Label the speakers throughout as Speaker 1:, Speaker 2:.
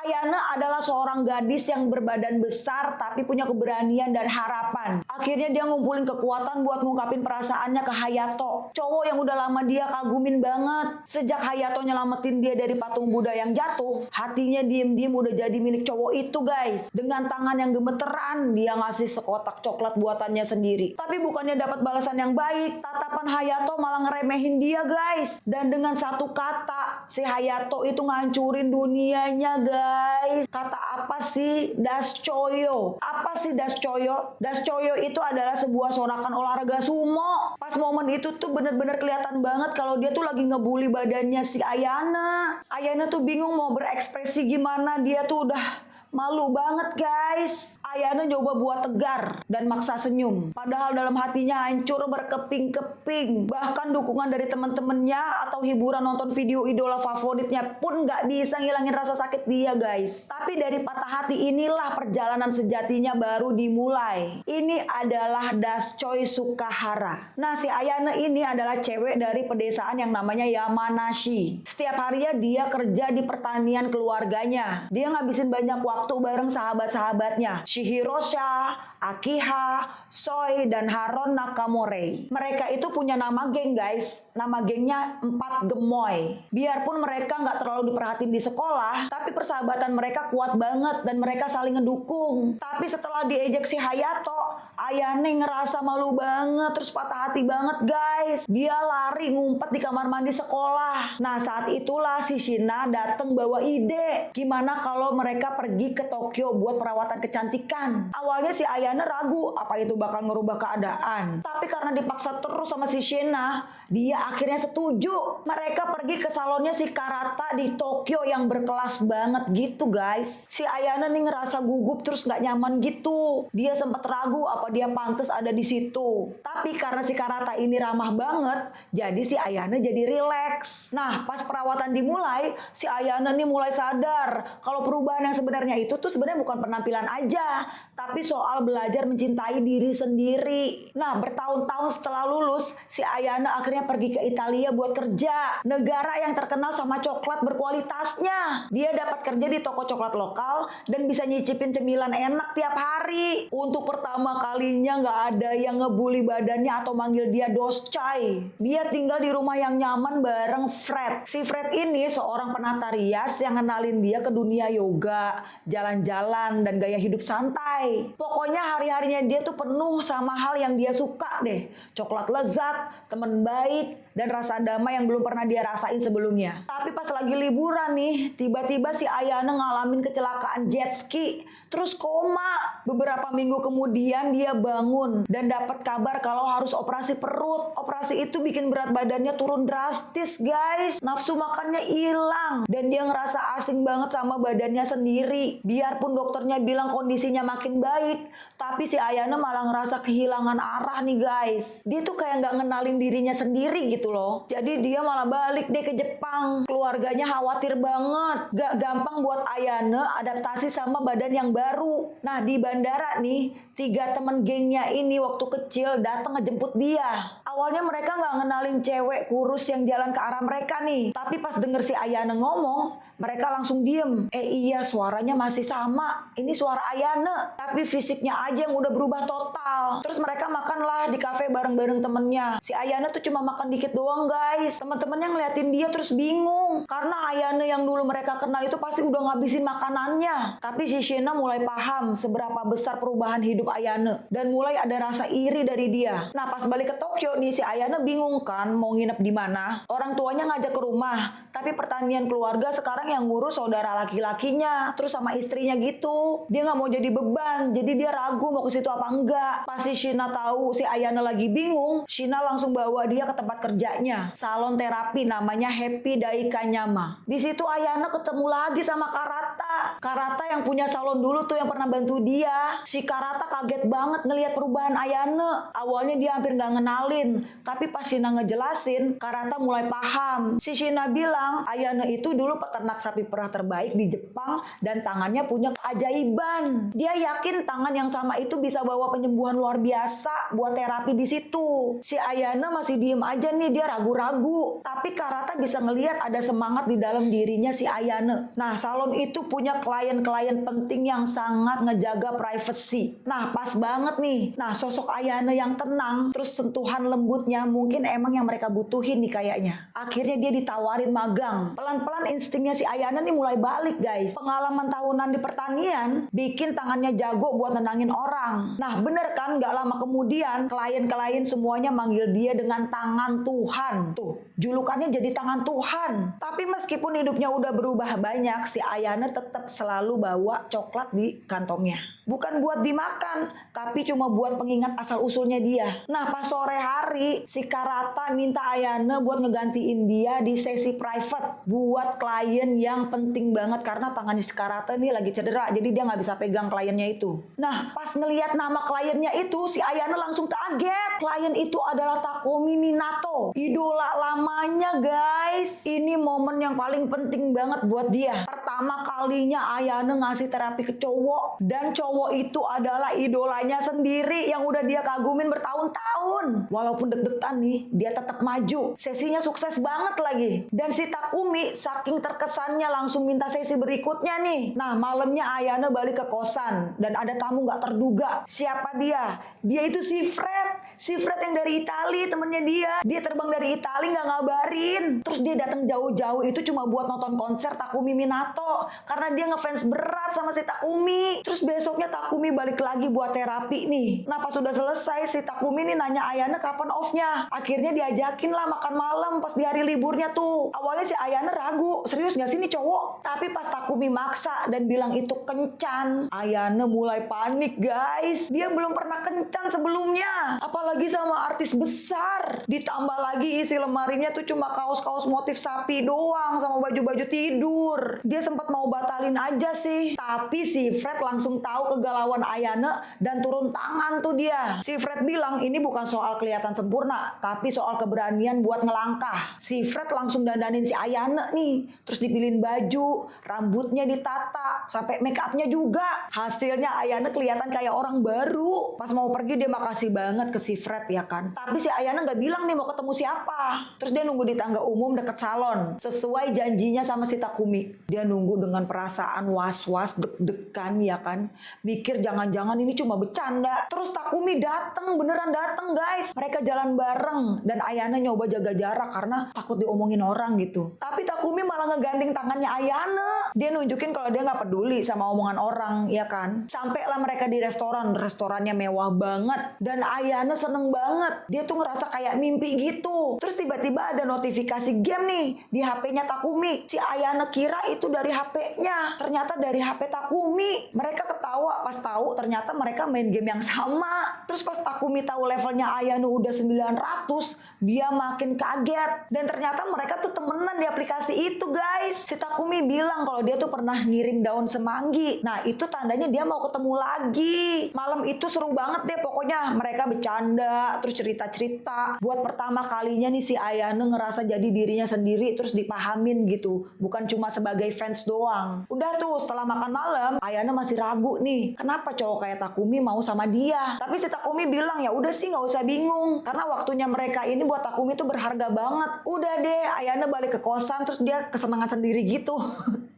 Speaker 1: Ayana adalah seorang gadis yang berbadan besar tapi punya keberanian dan harapan. Akhirnya dia ngumpulin kekuatan buat ngungkapin perasaannya ke Hayato, cowok yang udah lama dia kagumin banget. Sejak Hayato nyelamatin dia dari patung Buddha yang jatuh, hatinya diem-diem udah jadi milik cowok itu guys. Dengan tangan yang gemeteran, dia ngasih sekotak coklat buatannya sendiri. Tapi bukannya dapat balasan yang baik, tatapan Hayato malah ngeremehin dia guys. Dan dengan satu kata, si Hayato itu ngancurin dunianya guys. Kata apa sih? Dascoyo. Apa sih Dascoyo? Dascoyo itu adalah sebuah sorakan olahraga sumo. Pas momen itu tuh bener-bener kelihatan banget kalau dia tuh lagi ngebully badannya si Ayana. Ayana tuh bingung mau berekspresi gimana, dia tuh udah malu banget guys. Ayana coba buat tegar dan maksa senyum. Padahal dalam hatinya hancur berkeping-keping. Bahkan dukungan dari teman-temannya atau hiburan nonton video idola favoritnya pun gak bisa ngilangin rasa sakit dia guys. Tapi dari patah hati inilah perjalanan sejatinya baru dimulai. Ini adalah Dascoy Sukahara. Nah, si Ayana ini adalah cewek dari pedesaan yang namanya Yamanashi. Setiap harinya dia kerja di pertanian keluarganya. Dia ngabisin banyak waktu bareng sahabat-sahabatnya, Shihirosha, Akiha, Soi, dan Haron Nakamori. Mereka itu punya nama geng guys. Nama gengnya 4 Gemoy. Biarpun mereka nggak terlalu diperhatiin di sekolah, tapi persahabatan mereka kuat banget dan mereka saling ngedukung. Tapi setelah diejek si Hayato, Ayane ngerasa malu banget, terus patah hati banget guys. Dia lari ngumpet di kamar mandi sekolah. Nah, saat itulah si Shina datang bawa ide. Gimana kalau mereka pergi ke Tokyo buat perawatan kecantikan. Awalnya si Ayana ragu apa itu bakal ngerubah keadaan. Tapi karena dipaksa terus sama si Shina, dia akhirnya setuju. Mereka pergi ke salonnya si Karata di Tokyo yang berkelas banget gitu guys. Si Ayana nih ngerasa gugup terus gak nyaman gitu. Dia sempat ragu apa dia pantas ada di situ. Tapi karena si Karata ini ramah banget, jadi si Ayana jadi rileks. Nah, pas perawatan dimulai, si Ayana nih mulai sadar kalau perubahan yang sebenarnya itu tuh sebenarnya bukan penampilan aja, tapi soal belajar mencintai diri sendiri. Nah, bertahun-tahun setelah lulus, si Ayana akhirnya pergi ke Italia buat kerja. Negara yang terkenal sama coklat berkualitasnya. Dia dapat kerja di toko coklat lokal dan bisa nyicipin cemilan enak tiap hari. Untuk pertama kalinya nggak ada yang ngebully badannya atau manggil dia Doscai. Dia tinggal di rumah yang nyaman bareng Fred. Si Fred ini seorang penata rias yang kenalin dia ke dunia yoga, jalan-jalan, dan gaya hidup santai. Pokoknya hari-harinya dia tuh penuh sama hal yang dia suka deh. Coklat lezat, teman baik, dan rasa damai yang belum pernah dia rasain sebelumnya. Tapi pas lagi liburan nih, tiba-tiba si Ayana ngalamin kecelakaan jet ski, terus koma. Beberapa minggu kemudian dia bangun dan dapat kabar kalau harus operasi perut. Operasi itu bikin berat badannya turun drastis guys. Nafsu makannya hilang dan dia ngerasa asing banget sama badannya sendiri. Biarpun dokternya bilang kondisinya makin baik, tapi si Ayana malah ngerasa kehilangan arah nih guys. Dia tuh kayak nggak ngenalin dirinya sendiri gitu loh. Jadi dia malah balik deh ke Jepang. Keluarganya khawatir banget. Gak gampang buat Ayana adaptasi sama badan yang baru. Nah, di bandara nih, 3 temen gengnya ini waktu kecil datang ngejemput dia. Awalnya mereka nggak ngenalin cewek kurus yang jalan ke arah mereka nih. Tapi pas denger si Ayana ngomong, mereka langsung diem. Iya, suaranya masih sama. Ini suara Ayana, tapi fisiknya aja yang udah berubah total. Terus mereka makanlah di kafe bareng-bareng temennya. Si Ayana tuh cuma makan dikit doang guys. Temen-temennya ngeliatin dia terus bingung. Karena Ayana yang dulu mereka kenal itu pasti udah ngabisin makanannya. Tapi si Shina mulai paham seberapa besar perubahan hidup Ayana. Dan mulai ada rasa iri dari dia. Nah, pas balik ke Tokyo nih, si Ayana bingung kan mau nginep di mana. Orang tuanya ngajak ke rumah, tapi pertanian keluarga sekarang yang ngurus saudara laki-lakinya, terus sama istrinya gitu. Dia nggak mau jadi beban, jadi dia ragu mau ke situ apa enggak. Pas si Shina tahu si Ayana lagi bingung, Shina langsung bawa dia ke tempat kerjanya, salon terapi namanya Happy Daikanyama. Di situ Ayana ketemu lagi sama Karata. Karata yang punya salon dulu tuh yang pernah bantu dia. Si Karata kaget banget ngelihat perubahan Ayana. Awalnya dia hampir nggak ngenalin, tapi pas Shina ngejelasin, Karata mulai paham. Si Shina bilang Ayana itu dulu peternak sapi perah terbaik di Jepang dan tangannya punya keajaiban. Dia yakin tangan yang sama itu bisa bawa penyembuhan luar biasa buat terapi di situ. Si Ayana masih diem aja nih, dia ragu-ragu. Tapi Karata bisa ngelihat ada semangat di dalam dirinya si Ayana. Nah, salon itu punya klien-klien penting yang sangat ngejaga privacy. Nah, pas banget nih. Nah, sosok Ayana yang tenang, terus sentuhan lembutnya mungkin emang yang mereka butuhin nih kayaknya. Akhirnya dia ditawarin magang. Pelan-pelan instingnya si Ayana nih mulai balik, guys. Pengalaman tahunan di pertanian bikin tangannya jago buat nenangin orang. Nah, bener kan? Gak lama kemudian klien-klien semuanya manggil dia dengan tangan Tuhan. Tuh, julukannya jadi tangan Tuhan. Tapi meskipun hidupnya udah berubah banyak, si Ayana tetap selalu bawa coklat di kantongnya. Bukan buat dimakan, tapi cuma buat pengingat asal-usulnya dia. Nah, pas sore hari, si Karata minta Ayana buat ngegantiin dia di sesi private buat klien yang penting banget karena tangannya si Karata ini lagi cedera, jadi dia nggak bisa pegang kliennya itu. Nah, pas ngelihat nama kliennya itu, si Ayana langsung kaget. Klien itu adalah Takumi Minato, idola lamanya, guys. Ini momen yang paling penting banget buat dia. Pertama kalinya Ayana ngasih terapi ke cowok, dan cowok itu adalah idolanya sendiri yang udah dia kagumin bertahun-tahun. Walaupun deg-degan nih, dia tetap maju. Sesinya sukses banget lagi. Dan si Takumi saking terkesannya langsung minta sesi berikutnya nih. Nah, malamnya Ayana balik ke kosan dan ada tamu gak terduga. Siapa dia? Dia itu si Fred. Si Fred yang dari Itali, temennya dia. Dia terbang dari Itali gak ngabarin. Terus dia datang jauh-jauh itu cuma buat nonton konser Takumi Minato. Karena dia ngefans berat sama si Takumi. Terus besoknya Takumi balik lagi buat terapi nih. Nah, pas sudah selesai, si Takumi nih nanya Ayana kapan off-nya. Akhirnya diajakin lah makan malam pas di hari liburnya tuh. Awalnya si Ayana ragu, serius gak sih nih cowok? Tapi pas Takumi maksa dan bilang itu kencan, Ayana mulai panik, guys. Dia belum pernah kencan sebelumnya. Apalagi sama artis besar. Ditambah lagi isi lemarinya tuh cuma kaos-kaos motif sapi doang sama baju-baju tidur. Dia sempat mau batalin aja sih. Tapi si Fred langsung tahu kegalauan Ayana dan turun tangan tuh dia. Si Fred bilang ini bukan soal kelihatan sempurna, tapi soal keberanian buat ngelangkah. Si Fred langsung dandanin si Ayana nih. Terus dipilihin baju, rambutnya ditata, sampai make upnya juga. Hasilnya Ayana kelihatan kayak orang baru. Pas mau pergi dia makasih banget ke si Fred ya kan. Tapi si Ayana gak bilang nih mau ketemu siapa. Terus dia nunggu di tangga umum deket salon. Sesuai janjinya sama si Takumi. Dia nunggu dengan perasaan was-was, deg-degan ya kan. Mikir jangan-jangan ini cuma bercanda. Terus Takumi dateng, beneran dateng, guys. Mereka jalan bareng. Dan Ayana nyoba jaga jarak karena takut diomongin orang gitu. Tapi Takumi malah ngegandeng tangannya Ayana. Dia nunjukin kalau dia gak peduli sama omongan orang ya kan. Sampailah mereka di restoran. Restorannya mewah banget. Dan Ayana seneng banget. Dia tuh ngerasa kayak mimpi gitu. Terus tiba-tiba ada notifikasi game nih di HP-nya Takumi. Si Ayana kira itu dari HP-nya. Ternyata dari HP Takumi. Mereka ketawa pas tahu ternyata mereka main game yang sama. Terus pas Takumi tahu levelnya Ayana udah 900, dia makin kaget. Dan ternyata mereka tuh temenan di aplikasi itu, guys. Si Takumi bilang kalau dia tuh pernah ngirim daun semanggi. Nah, itu tandanya dia mau ketemu lagi. Malam itu seru banget deh pokoknya. Mereka bercanda, terus cerita-cerita. Buat pertama kalinya nih si Ayana ngerasa jadi dirinya sendiri, terus dipahamin gitu. Bukan cuma sebagai fans doang. Udah tuh setelah makan malam, Ayana masih ragu nih. Kenapa cowok kayak Takumi mau sama dia? Tapi si Takumi bilang ya udah sih nggak usah bingung. Karena waktunya mereka ini buat Takumi tuh berharga banget. Udah deh, Ayana balik ke kosan, terus dia kesenangan sendiri gitu.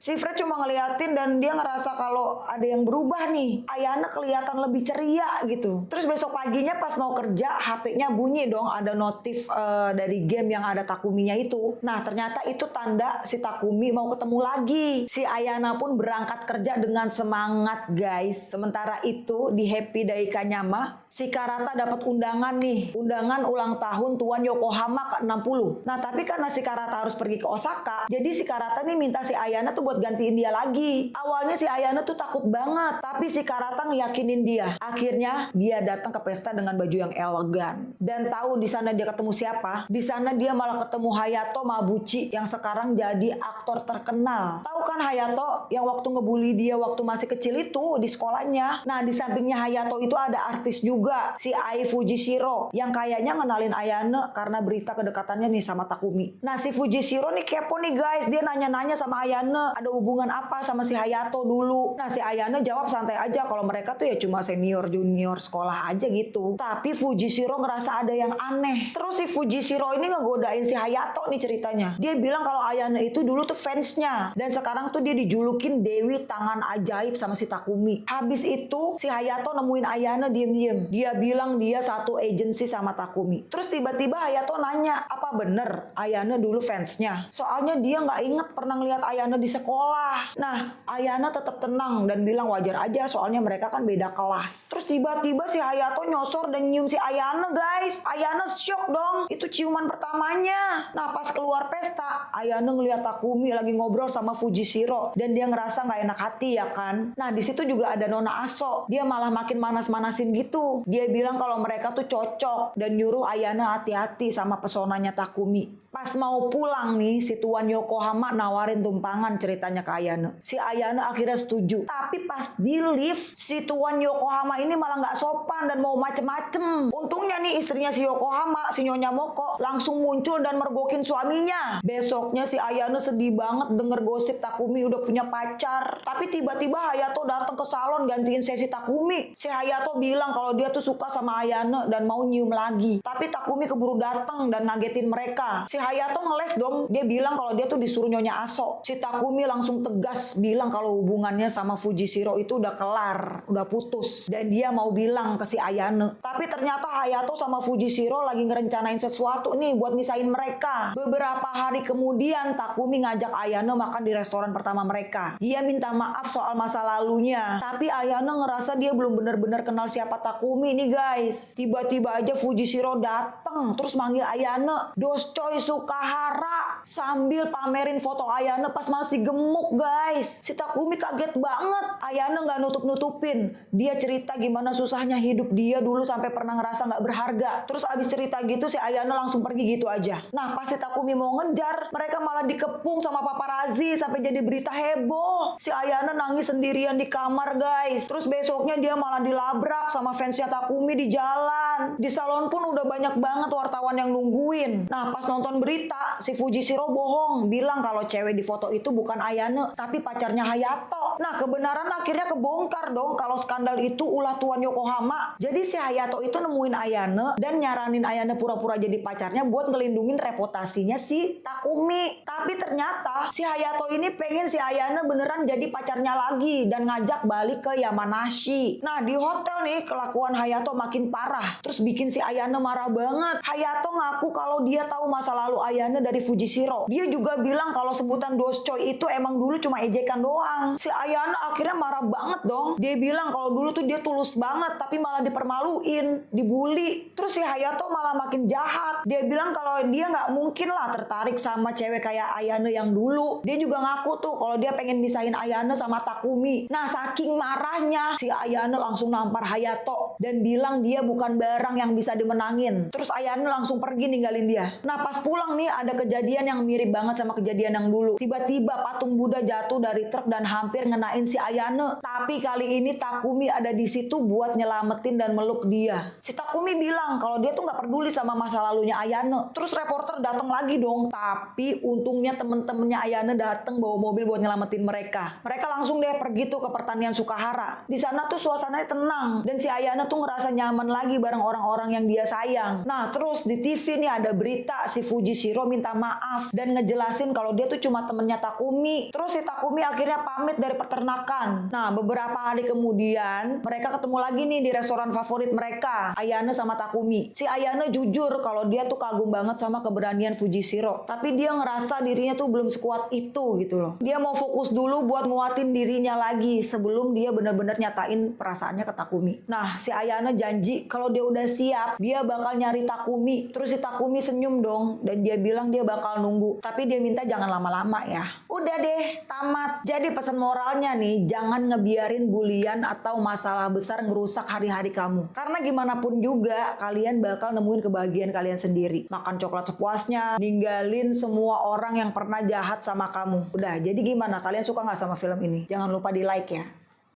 Speaker 1: Si Fred cuma ngeliatin dan dia ngerasa kalau ada yang berubah nih. Ayana kelihatan lebih ceria gitu. Terus besok paginya pas mau kerja, HP-nya bunyi dong. Ada notif dari game yang ada Takuminya itu. Nah, ternyata itu tanda si Takumi mau ketemu lagi. Si Ayana pun berangkat kerja dengan semangat, guys. Sementara itu di Happy Daikanyama, si Karata dapat undangan nih. Undangan ulang tahun Tuan Yokohama ke-60. Nah, tapi karena si Karata harus pergi ke Osaka, jadi si Karata nih minta si Ayana tuh buat gantiin dia lagi. Awalnya si Ayana tuh takut banget, tapi si Karata ngeyakinin dia. Akhirnya dia datang ke pesta dengan baju yang elegan. Dan tahu di sana dia ketemu siapa? Di sana dia malah ketemu Hayato Mabuchi yang sekarang jadi aktor terkenal. Tahu kan Hayato yang waktu ngebully dia waktu masih kecil itu di sekolahnya. Nah, di sampingnya Hayato itu ada artis juga, si Ai Fujishiro, yang kayaknya ngenalin Ayana karena berita kedekatannya nih sama Takumi. Nah, si Fujishiro nih kepo nih, guys. Dia nanya-nanya sama Ayana, ada hubungan apa sama si Hayato dulu. Nah si Ayane jawab santai aja kalau mereka tuh ya cuma senior junior sekolah aja gitu. Tapi Fujishiro ngerasa ada yang aneh. Terus si Fujishiro ini ngegodain si Hayato nih ceritanya. Dia bilang kalau Ayane itu dulu tuh fansnya, dan sekarang tuh dia dijulukin Dewi Tangan Ajaib sama si Takumi. Habis itu si Hayato nemuin Ayane diem-diem. Dia bilang dia satu agensi sama Takumi. Terus tiba-tiba Hayato nanya, apa bener Ayane dulu fansnya? Soalnya dia nggak inget pernah ngeliat Ayane di sekolah. Nah Ayane tetap tenang dan bilang wajar aja soalnya mereka kan beda kelas. Terus tiba-tiba si Hayato nyosor dan nyium si Ayane guys. Ayane shock dong. Itu ciuman pertamanya. Nah pas keluar pesta, Ayane ngeliat Takumi lagi ngobrol sama Fujishiro dan dia ngerasa nggak enak hati ya kan. Nah di situ juga ada Nona Aso. Dia malah makin manas-manasin gitu. Dia bilang kalau mereka tuh cocok dan nyuruh Ayane hati-hati sama pesonanya Takumi. Pas mau pulang nih, si Tuan Yokohama nawarin tumpangan ceritanya ke Ayane. Si Ayane akhirnya setuju. Tapi pas di lift, si Tuan Yokohama ini malah nggak sopan dan mau macem-macem. Untungnya nih istrinya si Yokohama, si Nyonya Moko, langsung muncul dan mergokin suaminya. Besoknya si Ayane sedih banget denger gosip Takumi udah punya pacar. Tapi tiba-tiba Hayato datang ke salon gantiin sesi Takumi. Si Hayato bilang kalau dia tuh suka sama Ayane dan mau nyium lagi. Tapi Takumi keburu datang dan ngagetin mereka. Si Hayato ngeles dong. Dia bilang kalau dia tuh disuruh Nyonya Aso. Si Takumi langsung tegas bilang kalau hubungannya sama Fujishiro itu udah kelar, udah putus. Dan dia mau bilang ke si Ayane. Tapi ternyata Hayato sama Fujishiro lagi ngerencanain sesuatu nih buat misahin mereka. Beberapa hari kemudian Takumi ngajak Ayane makan di restoran pertama mereka. Dia minta maaf soal masa lalunya. Tapi Ayane ngerasa dia belum benar-benar kenal siapa Takumi nih guys. Tiba-tiba aja Fujishiro dateng terus manggil Ayane Doscoy Sukahara sambil pamerin foto Ayane pas masih gemuk guys. Si Takumi kaget banget. Ayane nggak nutup-nutupin. Dia cerita gimana susahnya hidup dia dulu sampai pernah ngerasa nggak berharga. Terus abis cerita gitu si Ayane langsung pergi gitu aja. Nah pas si Takumi mau ngejar, mereka malah dikepung sama paparazzi sampai jadi berita heboh. Si Ayane nangis sendirian di kamar guys. Terus besoknya dia malah dilabrak sama fansnya Takumi di jalan. Di salon pun udah banyak banget wartawan yang nungguin. Nah pas nonton berita, si Fujishiro bohong bilang kalau cewek di foto itu bukan Ayane tapi pacarnya Hayato. Nah kebenaran akhirnya kebongkar dong kalau skandal itu ulah Tuan Yokohama. Jadi si Hayato itu nemuin Ayane dan nyaranin Ayane pura-pura jadi pacarnya buat ngelindungin reputasinya si Takumi. Tapi ternyata si Hayato ini pengen si Ayane beneran jadi pacarnya lagi dan ngajak balik ke Yamanashi. Nah di hotel nih kelakuan Hayato makin parah. Terus bikin si Ayane marah banget. Hayato ngaku kalau dia tahu masa lalu Ayane dari Fujishiro. Dia juga bilang kalau sebutan Doscoy itu emang dulu cuma ejekan doang. Si Ayane akhirnya marah banget dong. Dia bilang kalau dulu tuh dia tulus banget tapi malah dipermaluin, dibully. Terus si Hayato malah makin jahat. Dia bilang kalau dia nggak mungkin lah tertarik sama cewek kayak Ayane yang dulu. Dia juga ngaku tuh kalau dia pengen misahin Ayane sama Takumi. Nah saking marahnya si Ayane langsung nampar Hayato dan bilang dia bukan barang yang bisa dimenangin. Terus Ayane langsung pergi ninggalin dia. Nah pas pulang nih ada kejadian yang mirip banget sama kejadian yang dulu. Tiba-tiba patung Buddha jatuh dari truk dan hampir ngenain si Ayane. Tapi kali ini Takumi ada di situ buat nyelamatin dan meluk dia. Si Takumi bilang kalau dia tuh nggak peduli sama masa lalunya Ayane. Terus reporter datang lagi dong. Tapi untungnya temen-temennya Ayane datang bawa mobil buat nyelamatin mereka. Mereka langsung deh pergi tuh ke pertanian Sukahara. Di sana tuh suasananya tenang dan si Ayane tuh ngerasa nyaman lagi bareng orang-orang yang dia sayang. Nah terus di TV nih ada berita si Fujishiro minta maaf dan ngejelasin kalau dia tuh cuma temennya Takumi. Terus si Takumi akhirnya pamit dari peternakan. Nah beberapa hari kemudian mereka ketemu lagi nih di restoran favorit mereka, Ayane sama Takumi. Si Ayane jujur kalau dia tuh kagum banget sama keberanian Fujishiro. Tapi dia ngerasa dirinya tuh belum sekuat itu gitu loh. Dia mau fokus dulu buat nguatin dirinya lagi sebelum dia benar-benar nyatain perasaannya ke Takumi. Nah si Ayane janji kalau dia udah siap dia bakal nyari Takumi. Terus si Takumi senyum dong dan dia bilang dia bakal nunggu. Tapi dia minta jangan lama-lama ya. Udah deh tamat. Jadi pesan moralnya nih, jangan ngebiarin bulian atau masalah besar ngerusak hari-hari kamu. Karena gimana pun juga kalian bakal nemuin kebahagiaan kalian sendiri. Makan coklat sepuasnya, ninggalin semua orang yang pernah jahat sama kamu. Udah, jadi gimana? Kalian suka nggak sama film ini? Jangan lupa di like ya.